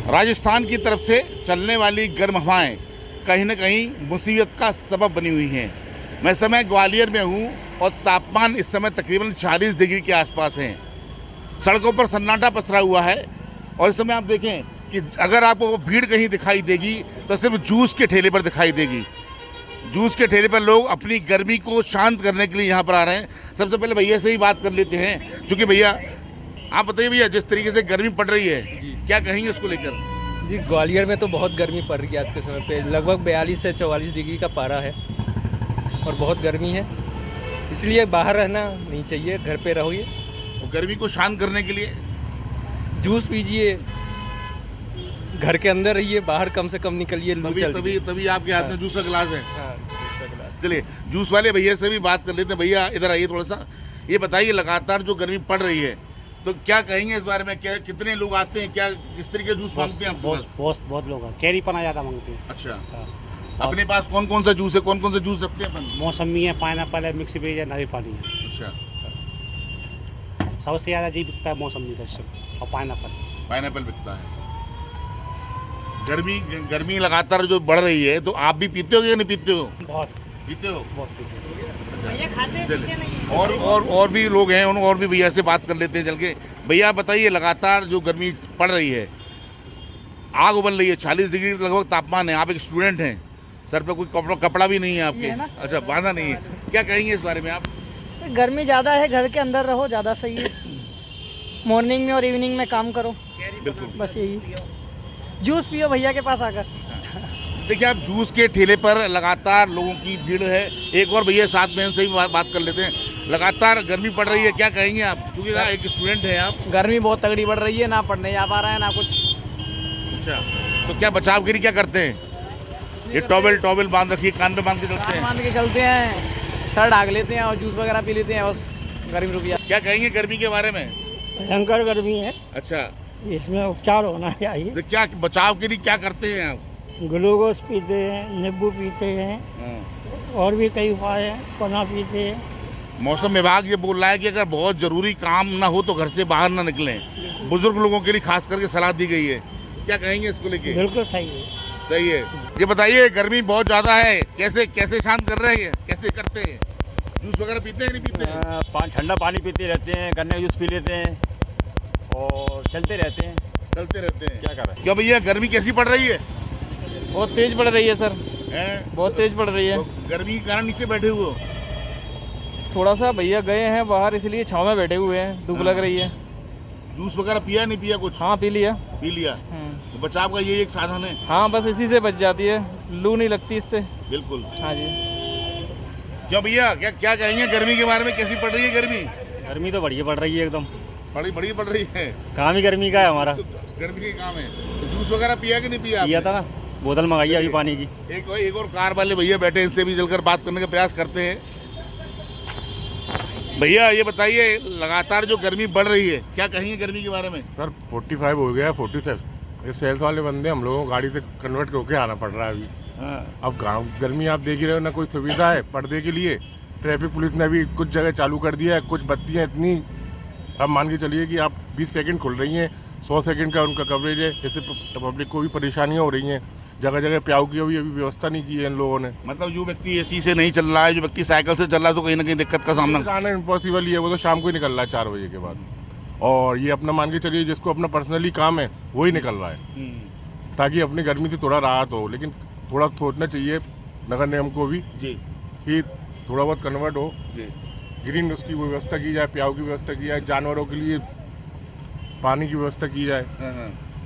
राजस्थान की तरफ से चलने वाली गर्म हवाएं कहीं न कहीं मुसीबत का सबब बनी हुई हैं। मैं इस समय ग्वालियर में हूं और तापमान इस समय तकरीबन 40 डिग्री के आसपास है। सड़कों पर सन्नाटा पसरा हुआ है और इस समय आप देखें कि अगर आपको भीड़ कहीं दिखाई देगी तो सिर्फ जूस के ठेले पर दिखाई देगी। जूस के ठेले पर लोग अपनी गर्मी को शांत करने के लिए यहाँ पर आ रहे हैं। सबसे पहले भैया से ही बात कर लेते हैं, क्योंकि भैया आप बताइए भैया, जिस तरीके से गर्मी पड़ रही है क्या कहेंगे उसको लेकर? जी, ग्वालियर में तो बहुत गर्मी पड़ रही है आज के समय पे। लगभग 42 से 44 डिग्री का पारा है और बहुत गर्मी है, इसलिए बाहर रहना नहीं चाहिए, घर पे रहिए। और गर्मी को शांत करने के लिए जूस पीजिए, घर के अंदर रहिए, बाहर कम से कम निकलिए। तभी आपके हाथ में जूस का गिलास है। हाँ, जूस का गिलास। चलिए जूस वाले भैया से भी बात कर लेते हैं। भैया इधर आइए थोड़ा सा, ये बताइए लगातार जो गर्मी पड़ रही है तो क्या कहेंगे इस बारे में? क्या कितने लोग आते हैं, क्या किस तरीके जूस मांगते हैं? बहुत लोग हैं, कैरी पना ज़्यादा मांगते हैं। अच्छा, अपने पास कौन कौन सा जूस है, कौन कौन सा जूस रखते हैं अपन? मौसमी है, पाइनएप्पल है, मिक्स वेज है, नारियल पानी है। अच्छा, सबसे ज़्यादा जी बिकता है मौसमी का इस समय, और पाइनएप्पल बिकता है। गर्मी लगातार जो बढ़ रही है तो आप भी पीते हो या नहीं पीते हो? बहुत पीते हो। अच्छा। और भी लोग हैं, और भी भैया से बात कर लेते हैं चल के। भैया बताइए, लगातार जो गर्मी पड़ रही है, आग उबल रही है, 40 डिग्री लगभग तापमान है, आप एक स्टूडेंट हैं, सर पे कोई कपड़ा भी नहीं है आपके? अच्छा, बांधा नहीं है। क्या कहेंगे इस बारे में आप? गर्मी ज़्यादा है, घर के अंदर रहो, ज़्यादा सही है। मॉर्निंग में और इवनिंग में काम करो, बिल्कुल। बस यही। जूस पियो भैया के पास आकर। देखिए, आप जूस के ठेले पर लगातार लोगों की भीड़ है। एक और भैया साथ में से भी बात कर लेते हैं। लगातार गर्मी पड़ रही है, क्या कहेंगे आप, क्योंकि एक स्टूडेंट हैं आप? गर्मी बहुत तगड़ी बढ़ रही है, ना पढ़ने जा पा रहे हैं ना कुछ। अच्छा, तो क्या बचाव के लिए क्या करते हैं? ये टॉवेल बांध रखिए, कान पे बांध के चलते हैं? बांध के चलते हैं, सर ढाक लेते हैं और जूस वगैरह पी लेते हैं, बस गर्मी रुक जाती है। क्या कहेंगे गर्मी के बारे में? भयंकर गर्मी है, अच्छा, इसमें उपचार होना चाहिए। तो क्या बचाव के लिए क्या करते हैं आप? ग्लूकोज पीते हैं, नींबू पीते हैं, और भी कई उपाय हैं, पना पीते हैं। मौसम विभाग ये बोल रहा है कि अगर बहुत जरूरी काम ना हो तो घर से बाहर ना निकलें। बुजुर्ग लोगों के लिए खास करके सलाह दी गई है, क्या कहेंगे इसको लेके? बिल्कुल सही है। सही है। ये बताइए, गर्मी बहुत ज्यादा है, कैसे शांत कर रहे हैं, कैसे करते हैं? जूस वगैरह पीते हैं नहीं पीते हैं? ठंडा पानी पीते रहते हैं, गन्ने का जूस पी लेते हैं और चलते रहते हैं। क्या कर रहे हैं? क्या भैया, गर्मी कैसी पड़ रही है? बहुत तेज पड़ रही है सर, बहुत तेज पड़ रही है। तो गर्मी के कारण नीचे बैठे हुए हो? थोड़ा सा भैया गए हैं बाहर, इसलिए छाँव में बैठे हुए हैं, धूप लग रही है। जूस वगैरह पिया नहीं पिया कुछ? हाँ, पी लिया। तो बचाव का ये एक साधन है। हाँ, बस इसी से बच जाती है, लू नहीं लगती इससे। बिल्कुल। हाँ जी। क्यों भैया, क्या कहेंगे गर्मी के बारे में? कैसी पड़ रही है गर्मी? गर्मी तो बढ़िया पड़ रही है, एकदम बड़ी पड़ रही है। काम ही गर्मी का है हमारा। तो गर्मी के काम है। तो जूस वगैरह पिया कि नहीं पिया? पिया था ना, बोतल मंगाई अभी पानी की। एक और कार वाले भैया बैठे, इनसे भी चलकर बात करने का प्रयास करते हैं। भैया ये बताइए, लगातार जो गर्मी बढ़ रही है, क्या कहेंगे गर्मी के बारे में? सर 45 हो गया, 47। ये सेल्स वाले बंदे, हम लोगों को गाड़ी से कन्वर्ट होके आना पड़ रहा है अभी। अब गाँव गर्मी आप देख ही रहे हो, ना कोई सुविधा है पर्दे के लिए। ट्रैफिक पुलिस ने अभी कुछ जगह चालू कर दिया है, कुछ बत्तियाँ इतनी, अब मान के चलिए कि आप 20 सेकंड खुल रही हैं, 100 सेकंड का उनका कवरेज है। इससे पब्लिक को भी परेशानियाँ हो रही हैं। जगह जगह प्याऊ की अभी व्यवस्था नहीं की है इन लोगों ने। मतलब जो व्यक्ति एसी से नहीं चल रहा है, जो व्यक्ति साइकिल से चल रहा है, तो कहीं ना कहीं दिक्कत का सामना आना इम्पॉसिबल ही है। वो तो शाम को ही निकल रहा है 4 बजे के बाद। और ये अपना मान के चलिए जिसको अपना पर्सनली काम है वही निकल रहा है, ताकि अपनी गर्मी से थोड़ा राहत हो। लेकिन थोड़ा सोचना चाहिए नगर निगम को भी कि थोड़ा बहुत कन्वर्ट हो, ग्रीन उसकी व्यवस्था की जाए, प्याऊ की व्यवस्था की जाए, जानवरों के लिए पानी की व्यवस्था की जाए।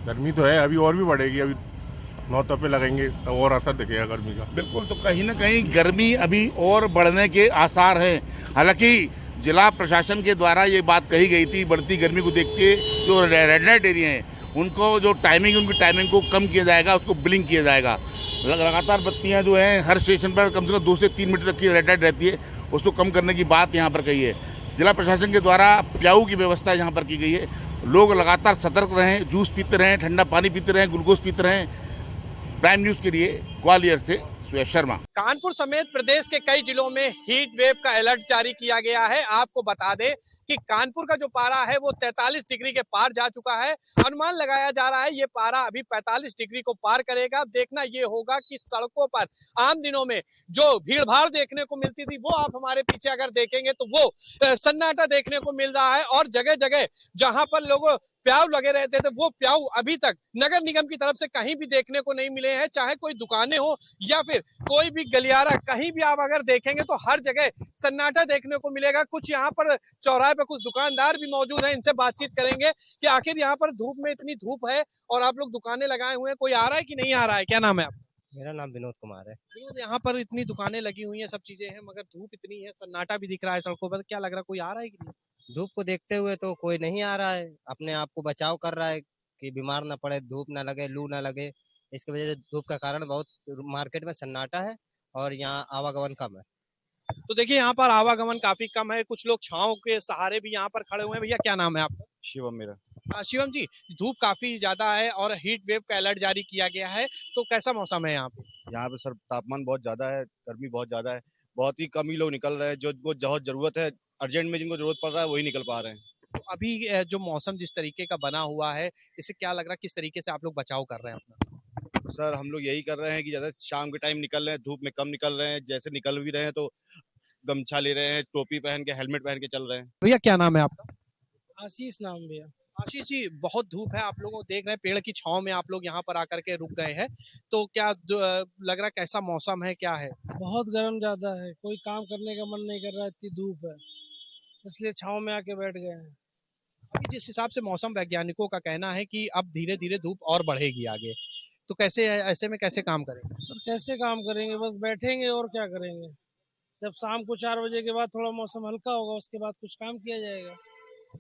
गर्मी तो है, अभी और भी बढ़ेगी, अभी 9 तपे लगेंगे तो और असर दिखेगा गर्मी का। बिल्कुल, तो कहीं ना कहीं गर्मी अभी और बढ़ने के आसार हैं। हालांकि जिला प्रशासन के द्वारा ये बात कही गई थी, बढ़ती गर्मी को देखते जो रेड लाइट एरिया हैं उनको जो टाइमिंग, उनकी टाइमिंग को कम किया जाएगा, उसको ब्लिंक किया जाएगा। लगातार बत्तियाँ जो हैं हर स्टेशन पर कम से कम 2 से 3 मीटर तक की रेड लाइट रहती है, उसको कम करने की बात यहाँ पर कही है। जिला प्रशासन के द्वारा प्याऊ की व्यवस्था यहाँ पर की गई है। लोग लगातार सतर्क रहें, जूस पीते रहें, ठंडा पानी पीते रहें, ग्लूकोज पीते रहें। प्राइम न्यूज़ के लिए ग्वालियर से सुयश शर्मा। कानपुर समेत प्रदेश के कई जिलों में हीट वेव का अलर्ट जारी किया गया है। आपको बता दें कि कानपुर का जो पारा है वो 43 डिग्री के पार जा चुका है। अनुमान लगाया जा रहा है ये पारा अभी 45 डिग्री को पार करेगा। देखना ये होगा कि सड़कों पर आम दिनों में जो भीड़ भाड़ देखने को मिलती थी वो आप हमारे पीछे अगर देखेंगे तो वो सन्नाटा देखने को मिल रहा है। और जगह जगह जहां पर लोगों प्याऊ लगे रहते थे वो प्याऊ अभी तक नगर निगम की तरफ से कहीं भी देखने को नहीं मिले हैं। चाहे कोई दुकानें हो या फिर कोई भी गलियारा, कहीं भी आप अगर देखेंगे तो हर जगह सन्नाटा देखने को मिलेगा। कुछ यहाँ पर चौराहे पे कुछ दुकानदार भी मौजूद हैं, इनसे बातचीत करेंगे कि आखिर यहाँ पर धूप में इतनी धूप है और आप लोग दुकानें लगाए हुए हैं, कोई आ रहा है कि नहीं आ रहा है? क्या नाम है आपका? मेरा नाम विनोद कुमार है। विनोद, यहाँ पर इतनी दुकानें लगी हुई हैं, सब चीजें हैं, मगर धूप इतनी है, सन्नाटा भी दिख रहा है सड़कों पर, क्या लग रहा है कोई आ रहा है कि नहीं? धूप को देखते हुए तो कोई नहीं आ रहा है, अपने आप को बचाव कर रहा है कि बीमार ना पड़े, धूप ना लगे, लू ना लगे। इसकी वजह से धूप का कारण बहुत मार्केट में सन्नाटा है और यहाँ आवागमन कम है। तो देखिए यहाँ पर आवागमन काफी कम है, कुछ लोग छांव के सहारे भी यहाँ पर खड़े हुए हैं। भैया क्या नाम है आपका? शिवम मेरा। शिवम जी, धूप काफी ज्यादा है और हीट वेव का अलर्ट जारी किया गया है, तो कैसा मौसम है यहाँ पे? यहाँ पे सर तापमान बहुत ज्यादा है, गर्मी बहुत ज्यादा है, बहुत ही कम ही लोग निकल रहे हैं। जो बहुत जरूरत है, अर्जेंट में जिनको जरूरत पड़ रहा है वही निकल पा रहे हैं। तो अभी जो मौसम जिस तरीके का बना हुआ है, इससे क्या लग रहा है, किस तरीके से आप लोग बचाव कर रहे हैं अपना? सर हम लोग यही कर रहे हैं कि ज्यादा शाम के टाइम निकल रहे हैं, धूप में कम निकल रहे हैं, जैसे निकल भी रहे हैं तो गमछा ले रहे हैं, टोपी पहन के, हेलमेट पहन के चल रहे हैं। भैया क्या नाम है आपका? आशीष नाम भैया। आशीष जी, बहुत धूप है, आप लोग देख रहे हैं पेड़ की छांव में आप लोग यहाँ पर आकर के रुक गए हैं, तो क्या लग रहा है कैसा मौसम है, क्या है? बहुत गर्म ज्यादा है, कोई काम करने का मन नहीं कर रहा, इतनी धूप है, इसलिए छांव में आके बैठ गए हैं। अभी जिस हिसाब से मौसम वैज्ञानिकों का कहना है कि अब धीरे धीरे धूप और बढ़ेगी आगे, तो कैसे ऐसे में कैसे काम करेंगे? सर कैसे काम करेंगे, बस बैठेंगे और क्या करेंगे। जब शाम को 4 बजे के बाद थोड़ा मौसम हल्का होगा उसके बाद कुछ काम किया जाएगा।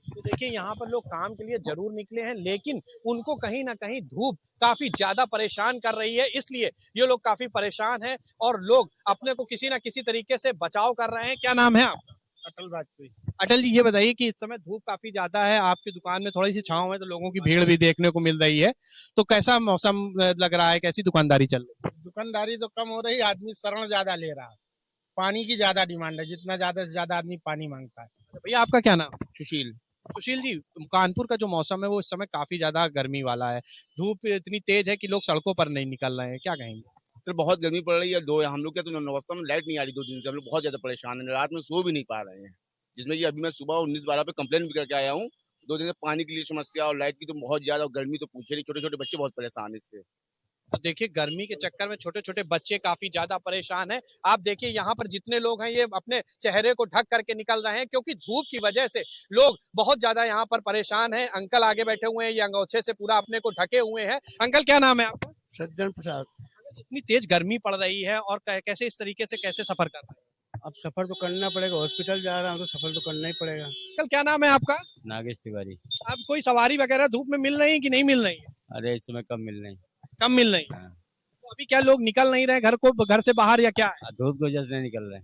तो देखिए यहाँ पर लोग काम के लिए जरूर निकले हैं, लेकिन उनको कहीं ना कहीं धूप काफी ज्यादा परेशान कर रही है, इसलिए ये लोग काफी परेशान हैं और लोग अपने को किसी ना किसी तरीके से बचाव कर रहे हैं। क्या नाम है आपका? अटल वाजपेयी। अटल जी, ये बताइए कि इस समय धूप काफी ज्यादा है, आपकी दुकान में थोड़ी सी छांव है तो लोगों की भीड़ भी देखने को मिल रही है, तो कैसा मौसम लग रहा है, कैसी दुकानदारी चल रही है? दुकानदारी तो कम हो रही है, आदमी शरण ज्यादा ले रहा है, पानी की ज्यादा डिमांड है, जितना ज्यादा से ज्यादा आदमी पानी मांगता है। भैया आपका क्या नाम? सुशील। सुशील जी, कानपुर का जो मौसम है वो इस समय काफी ज्यादा गर्मी वाला है, धूप इतनी तेज है कि लोग सड़कों पर नहीं निकल रहे हैं, क्या कहेंगे? सर बहुत गर्मी पड़ रही है, हम लोग क्या तो नौबस्ता में लाइट नहीं आ रही 2 दिन से, हम लोग बहुत ज्यादा परेशान हैं, रात में सो भी नहीं पा रहे हैं। जिसमें कि अभी मैं सुबह 19-12 पे कंप्लेंट भी करके आया हूँ। 2 दिन से पानी की लिए समस्या और लाइट की तो बहुत ज्यादा, और गर्मी तो पूछे नहीं, छोटे छोटे बच्चे बहुत परेशान है इससे। तो देखिए गर्मी के चक्कर में छोटे छोटे बच्चे काफी ज्यादा परेशान हैं। आप देखिए यहाँ पर जितने लोग हैं ये अपने चेहरे को ढक करके निकल रहे हैं, क्योंकि धूप की वजह से लोग बहुत ज्यादा यहाँ पर परेशान हैं। अंकल आगे बैठे हुए हैं, ये अंगोछे से पूरा अपने को ढके हुए हैं। अंकल क्या नाम है आपका? सज्जन प्रसाद। इतनी तेज गर्मी पड़ रही है और कैसे इस तरीके से कैसे सफर कर रहे हैं? अब सफर तो करना पड़ेगा, हॉस्पिटल जा रहा हूँ तो सफर तो करना ही पड़ेगा। अंकल क्या नाम है आपका? नागेश तिवारी। अब कोई सवारी वगैरह धूप में मिल रही है कि नहीं मिल रही है? अरे इस समय कम मिल रही। कम मिल रही है। तो अभी क्या लोग निकल नहीं रहे घर से बाहर या क्या है? धूप की वजह से नहीं निकल रहे,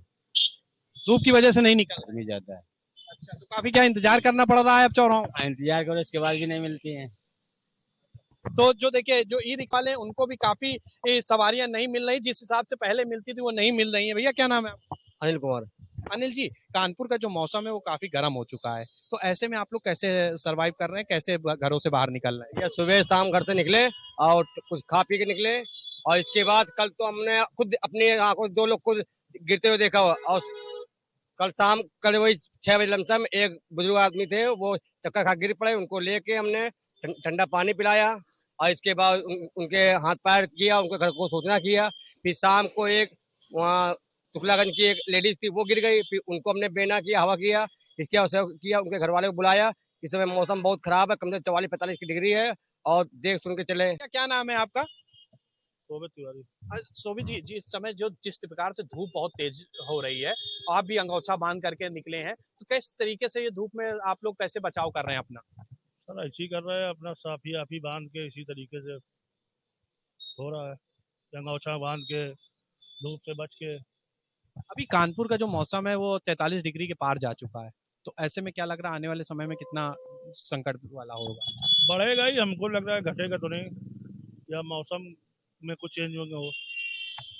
धूप की वजह से नहीं निकल रहे। गर्मी ज्यादा है। अच्छा, तो काफी क्या इंतजार करना पड़ रहा है अब चौराहों? इंतजार करो, इसके बाद भी नहीं मिलती हैं। तो जो देखिए जो ई रिक्शा वाले उनको भी काफी सवारियां नहीं मिल रही, जिस हिसाब से पहले मिलती थी वो नहीं मिल रही है। भैया क्या नाम है आपका? अनिल कुमार। अनिल जी, कानपुर का जो मौसम है वो काफी गर्म हो चुका है, तो ऐसे में आप लोग कैसे सरवाइव कर रहे हैं, कैसे घरों से बाहर निकल रहे हैं? या सुबह शाम घर से निकले और कुछ खा पी के निकले, और इसके बाद कल तो हमने खुद अपनी आंखों 2 लोग को गिरते हुए देखा हुआ, और कल वही 6 बजे लमसम एक बुजुर्ग आदमी थे, वो चक्कर खा गिर पड़े, उनको लेके हमने ठंडा पानी पिलाया और इसके बाद उनके हाथ पैर किया, उनके घर को सूचना किया। फिर शाम को एक वहाँ शुक्लागंज की एक लेडीज थी वो गिर गई, फिर उनको हमने बेना किया, हवा किया, इसके अवसर किया, उनके घर वाले को बुलाया। इस समय मौसम बहुत खराब है, कम से 44-45 की डिग्री है, और देख सुन के चले। क्या नाम है आपका? शोभित तिवारी। शोभित जी, जिस समय जिस प्रकार से धूप बहुत तेज हो रही है, आप भी अंगोछा बांध करके निकले हैं, तो किस तरीके से ये धूप में आप लोग कैसे बचाव कर रहे हैं अपना? सर ऐसे ही कर रहे हैं, अपना साफी आपी बांध के इसी तरीके से हो रहा है, अंगोछा बांध के धूप से बच के। अभी कानपुर का जो मौसम है वो 43 डिग्री के पार जा चुका है, तो ऐसे में क्या लग रहा है आने वाले समय में कितना संकट वाला होगा? बढ़ेगा ही, हमको लग रहा है घटेगा तो नहीं, या मौसम में कुछ चेंज हो।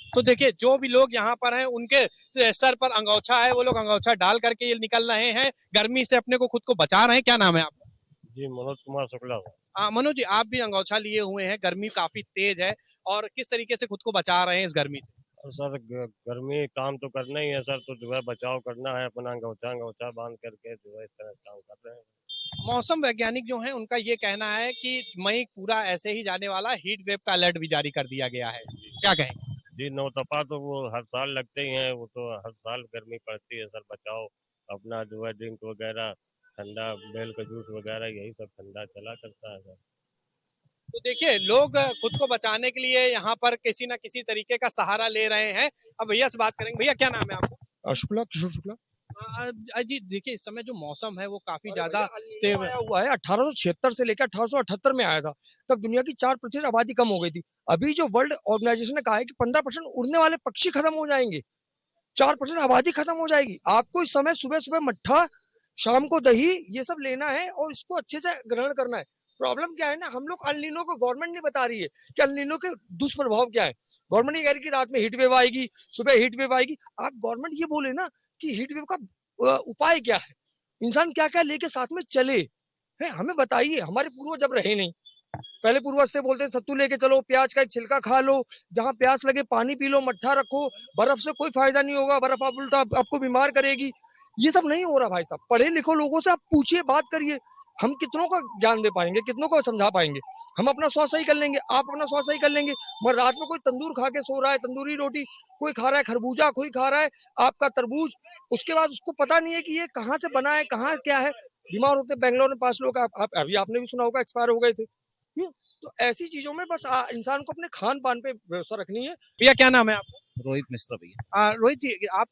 तो देखिए जो भी लोग यहाँ पर हैं उनके सर पर अंगोछा है, वो लोग अंगोछा डाल करके ये निकल रहे हैं, गर्मी से अपने को खुद को बचा रहे हैं। क्या नाम है आपका? जी मनोज कुमार शुक्ला। मनोज जी, आप भी अंगोछा लिए हुए हैं, गर्मी काफी तेज है और किस तरीके से खुद को बचा रहे हैं इस गर्मी से? सर गर्मी काम तो करना ही है सर, तो जो है बचाव करना है, अपना अंगोछा अंगोछा बांध करके जो है इस तरह काम कर रहे हैं। मौसम वैज्ञानिक जो है उनका ये कहना है कि मई पूरा ऐसे ही जाने वाला, हीट वेव का अलर्ट भी जारी कर दिया गया है। क्या कहें? जी नौतपा तो वो हर साल लगते ही हैं, वो तो हर साल गर्मी पड़ती है सर। बचाओ अपना जो है ड्रिंक वगैरह, ठंडा बेल का जूस वगैरह, यही सब ठंडा चला करता है सर। तो देखिए लोग खुद को बचाने के लिए यहाँ पर किसी ना किसी तरीके का सहारा ले रहे हैं। अब भैया से बात करेंगे। भैया क्या नाम है आपका? शुक्ला, किशोर शुक्ला। जी देखिए इस समय जो मौसम है वो काफी अरे ज्यादा भैया, अल तेज नीनो आया हुआ है 1876 से लेकर 1878 में आया था। तब दुनिया की 4% आबादी कम हो गई थी। अभी जो वर्ल्ड ऑर्गेनाइजेशन ने कहा है कि 15% उड़ने वाले पक्षी खत्म हो जाएंगे, 4% आबादी खत्म हो जाएगी। आपको इस समय सुबह सुबह मट्ठा, शाम को दही, ये सब लेना है और इसको अच्छे से ग्रहण करना है। प्रॉब्लम क्या है ना, हम लोग अल नीनो को गवर्नमेंट नहीं बता रही है कि अल नीनो के दुष्प्रभाव क्या है। गवर्नमेंट ये कह रही है कि रात में हीट वेव आएगी, सुबह हीट वेव आएगी। आप गवर्नमेंट ये बोले ना कि हीट वेव का उपाय क्या है, इंसान क्या क्या लेके साथ में चले, है हमें बताइए। हमारे पूर्वज जब रहे नहीं, पहले पूर्वज थे बोलते सत्तू लेके चलो, प्याज का एक छिलका खा लो, जहां प्यास लगे पानी पी लो, मट्ठा रखो, बर्फ से कोई फायदा नहीं होगा, बर्फ आप उल्टा आपको बीमार करेगी। ये सब नहीं हो रहा भाई साहब। पढ़े लिखो लोगों से आप पूछिए, बात करिए। हम कितनों का ज्ञान दे पाएंगे, कितनों को समझा पाएंगे? हम अपना स्वास्थ्य सही कर लेंगे, आप अपना स्वास्थ्य सही कर लेंगे, मगर रात में कोई तंदूर खा के सो रहा है, तंदूरी रोटी, कोई खा रहा है खरबूजा, कोई खा रहा है आपका तरबूज, उसके बाद उसको पता नहीं है कि ये कहाँ से बना है, कहाँ क्या है, बीमार होते। बैंगलोर में 5 लोग आप अभी आपने भी सुना होगा एक्सपायर हो गए थे। तो ऐसी चीजों में बस इंसान को अपने खान पान पे व्यवस्था रखनी है। भैया क्या नाम है आपका? रोहित मिश्रा भैया। रोहित जी, आप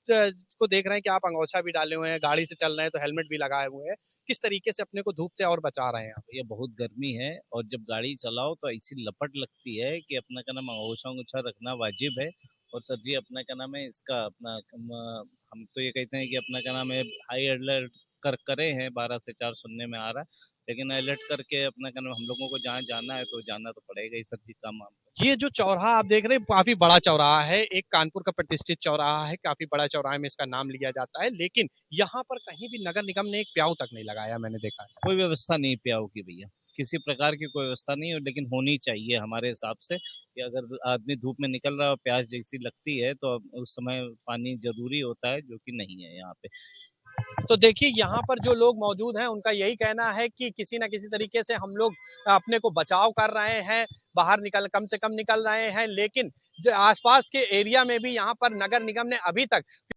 को देख रहे हैं कि आप अंगोछा भी डाले हुए हैं, गाड़ी से चल रहे हैं तो हेलमेट भी लगाए हुए हैं, किस तरीके से अपने को धूप से और बचा रहे हैं आप? भैया बहुत गर्मी है और जब गाड़ी चलाओ तो ऐसी लपट लगती है कि अपना क्या नाम अंगोछा अंगोछा रखना वाजिब है। और सर जी अपना क्या नाम है इसका हम तो ये कहते हैं कि अपना क्या नाम है हाई अलर्ट करे हैं 12 से 4 सुनने में आ रहा है, लेकिन अलर्ट करके अपना क्या नाम हम लोगों को जहाँ जाना है तो जाना तो पड़ेगा ही सर जी काम वाम। ये जो चौराहा आप देख रहे हैं काफी बड़ा चौराहा है, एक कानपुर का प्रतिष्ठित चौराहा है, काफी बड़ा चौराहे में इसका नाम लिया जाता है, लेकिन यहाँ पर कहीं भी नगर निगम ने एक प्याऊ तक नहीं लगाया, मैंने देखा है। कोई व्यवस्था नहीं प्याऊ की भैया, किसी प्रकार की कोई व्यवस्था नहीं है, लेकिन होनी चाहिए हमारे हिसाब से कि अगर आदमी धूप में निकल रहा है और प्यास जैसी लगती है तो उस समय पानी जरूरी होता है, जो कि नहीं है यहाँ पे। तो देखिए यहाँ पर जो लोग मौजूद हैं उनका यही कहना है कि किसी न किसी तरीके से हम लोग अपने को बचाव कर रहे हैं, बाहर निकल कम से कम निकल रहे हैं, लेकिन जो आसपास के एरिया में भी यहाँ पर नगर निगम ने अभी तक